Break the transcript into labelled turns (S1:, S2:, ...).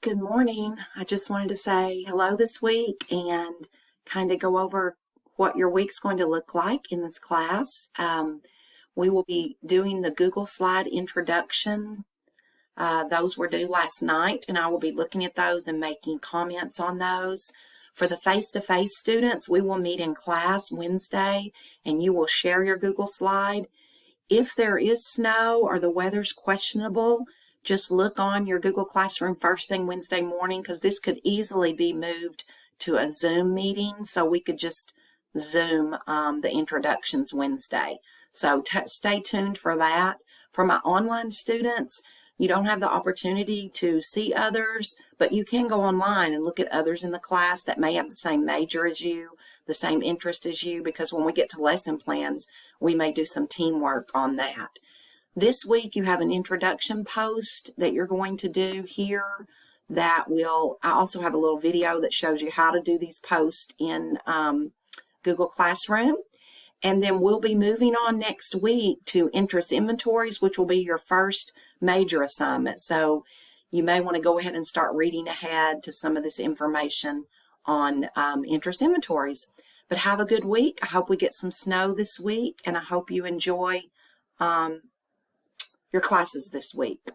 S1: Good morning. I just wanted to say hello this week and kind of go over what your week's going to look like in this class. We will be doing the Google Slide introduction. Those were due last night, and I will be looking at those and making comments on those. For the face-to-face students, we will meet in class Wednesday, and you will share your Google Slide. If there is snow or the weather's questionable, just look on your Google Classroom first thing Wednesday morning, because this could easily be moved to a Zoom meeting, so we could just Zoom the introductions Wednesday. So stay tuned for that. For my online students, you don't have the opportunity to see others, but you can go online and look at others in the class that may have the same major as you, the same interest as you, because when we get to lesson plans, we may do some teamwork on that. This week you have an introduction post that you're going to do here I also have a little video that shows you how to do these posts in Google Classroom. And then we'll be moving on next week to interest inventories, which will be your first major assignment. So you may want to go ahead and start reading ahead to some of this information on interest inventories. But have a good week. I hope we get some snow this week, and I hope you enjoy your classes this week.